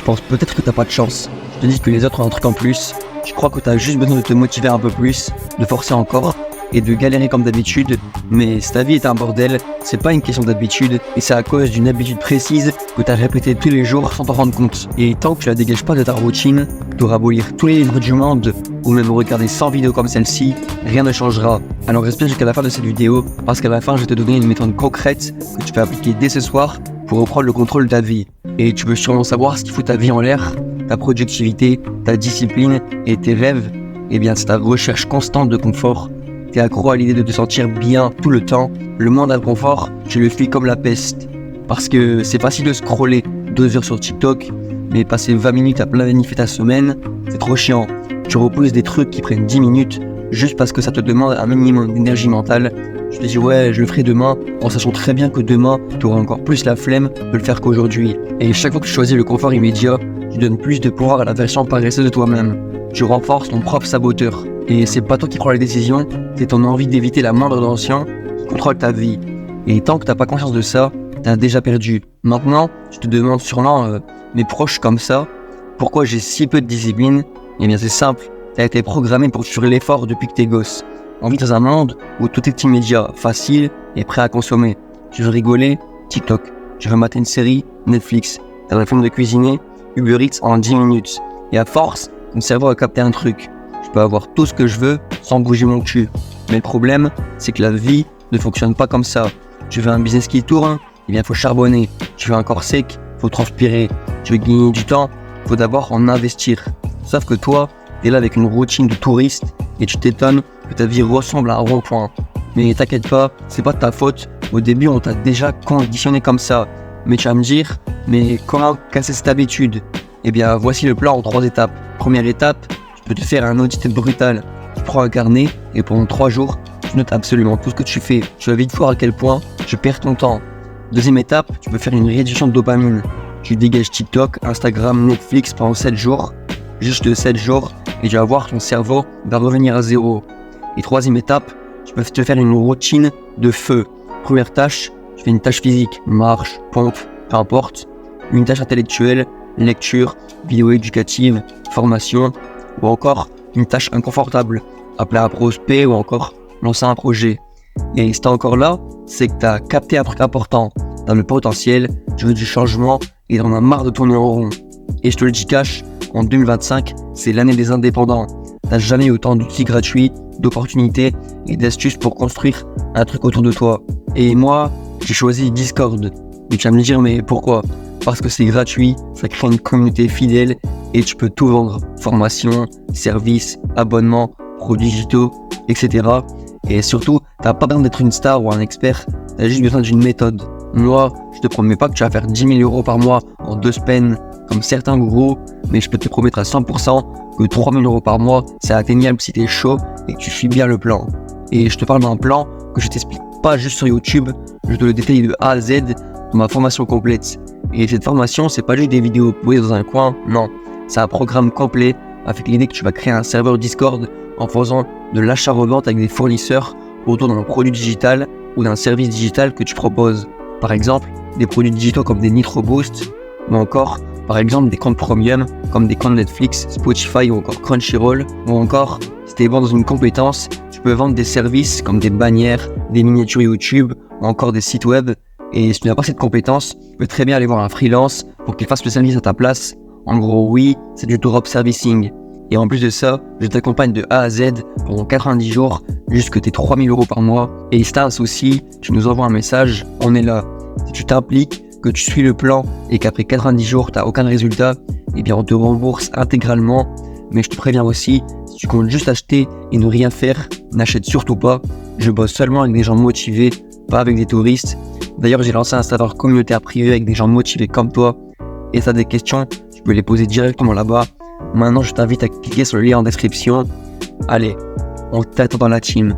penses peut-être que t'as pas de chance. Je te dis que les autres ont un truc en plus. Je crois que t'as juste besoin de te motiver un peu plus, de forcer encore et de galérer comme d'habitude. Mais si ta vie est un bordel, c'est pas une question d'habitude et c'est à cause d'une habitude précise que t'as répété tous les jours sans t'en rendre compte. Et tant que tu la dégages pas de ta routine, t'auras beau lire tous les livres du monde ou même regarder 100 vidéos comme celle-ci, rien ne changera. Alors reste bien jusqu'à la fin de cette vidéo parce qu'à la fin je vais te donner une méthode concrète que tu peux appliquer dès ce soir pour reprendre le contrôle de ta vie. Et tu veux sûrement savoir ce qui fout ta vie en l'air, ta productivité, ta discipline et tes rêves. Eh bien c'est ta recherche constante de confort. T'es accro à l'idée de te sentir bien tout le temps. Le moins d'inconfort, tu le fuis comme la peste. Parce que c'est facile de scroller 2 heures sur TikTok, mais passer 20 minutes à planifier ta semaine, c'est trop chiant. Tu repousses des trucs qui prennent 10 minutes juste parce que ça te demande un minimum d'énergie mentale. Tu te dis ouais, je le ferai demain, en sachant très bien que demain, tu auras encore plus la flemme de le faire qu'aujourd'hui. Et chaque fois que tu choisis le confort immédiat, tu donnes plus de pouvoir à la version paresseuse de toi-même. Tu renforces ton propre saboteur. Et c'est pas toi qui prends les décisions, c'est ton envie d'éviter la moindre tension qui contrôle ta vie. Et tant que t'as pas conscience de ça, t'as déjà perdu. Maintenant, tu te demandes sûrement, mes proches comme ça, pourquoi j'ai si peu de discipline? Eh bien c'est simple, t'as été programmé pour suivre l'effort depuis que t'es gosse. On vit dans un monde où tout est immédiat, facile et prêt à consommer. Tu veux rigoler? TikTok. Tu veux mater une série? Netflix. T'as la flemme de cuisiner? Uber Eats en 10 minutes. Et à force, ton cerveau a capté un truc. Je peux avoir tout ce que je veux sans bouger mon cul. Mais le problème, c'est que la vie ne fonctionne pas comme ça. Tu veux un business qui tourne? Eh bien, il faut charbonner. Tu veux un corps sec? Il faut transpirer. Tu veux gagner du temps? Il faut d'abord en investir. Sauf que toi, t'es là avec une routine de touriste et tu t'étonnes que ta vie ressemble à un rond-point. Mais t'inquiète pas, c'est pas de ta faute. Au début, on t'a déjà conditionné comme ça. Mais tu vas me dire, mais comment casser cette habitude? Eh bien, voici le plan en 3 étapes. Première étape, tu peux te faire un audit brutal. Tu prends un carnet et pendant 3 jours, tu notes absolument tout ce que tu fais. Tu vas vite voir à quel point tu perds ton temps. Deuxième étape, tu peux faire une réduction de dopamine. Tu dégages TikTok, Instagram, Netflix pendant 7 jours. Juste 7 jours et tu vas voir ton cerveau va revenir à zéro. Et troisième étape, tu peux te faire une routine de feu. Première tâche, tu fais une tâche physique, marche, pompe, peu importe. Une tâche intellectuelle, lecture, vidéo éducative, formation, ou encore une tâche inconfortable, appeler un prospect ou encore lancer un projet. Et si t'es encore là, c'est que t'as capté un truc important. T'as le potentiel, tu veux du changement et t'en as marre de tourner en rond. Et je te le dis cash, en 2025, c'est l'année des indépendants. T'as jamais eu autant d'outils gratuits, d'opportunités et d'astuces pour construire un truc autour de toi. Et moi, j'ai choisi Discord. Et tu vas me dire, mais pourquoi? Parce que c'est gratuit, ça crée une communauté fidèle et tu peux tout vendre. Formation, services, abonnements, produits digitaux, etc. Et surtout, t'as pas besoin d'être une star ou un expert, t'as juste besoin d'une méthode. Moi, je te promets pas que tu vas faire 10 000 euros par mois en 2 semaines, comme certains gros, mais je peux te promettre à 100% que 3 000 euros par mois, c'est atteignable si t'es chaud et que tu suis bien le plan. Et je te parle d'un plan que je t'explique pas juste sur YouTube, je te le détaille de A à Z dans ma formation complète. Et cette formation, c'est pas juste des vidéos posées dans un coin, non. C'est un programme complet avec l'idée que tu vas créer un serveur Discord en faisant de l'achat-revente avec des fournisseurs autour d'un produit digital ou d'un service digital que tu proposes. Par exemple, des produits digitaux comme des Nitro Boost ou encore, par exemple, des comptes premium comme des comptes Netflix, Spotify ou encore Crunchyroll. Ou encore, si tu es bon dans une compétence, tu peux vendre des services comme des bannières, des miniatures YouTube ou encore des sites web. Et si tu n'as pas cette compétence, tu peux très bien aller voir un freelance pour qu'il fasse le service à ta place. En gros, oui, c'est du drop servicing. Et en plus de ça, je t'accompagne de A à Z pendant 90 jours jusqu'à tes 3 000 euros par mois. Et si tu as un souci, tu nous envoies un message, on est là. Si tu t'impliques, que tu suis le plan et qu'après 90 jours, tu n'as aucun résultat, eh bien on te rembourse intégralement. Mais je te préviens aussi, si tu comptes juste acheter et ne rien faire, n'achète surtout pas. Je bosse seulement avec des gens motivés, pas avec des touristes. D'ailleurs, j'ai lancé un serveur communautaire privé avec des gens motivés comme toi. Et si tu as des questions, tu peux les poser directement là-bas. Maintenant, je t'invite à cliquer sur le lien en description. Allez, on t'attend dans la team.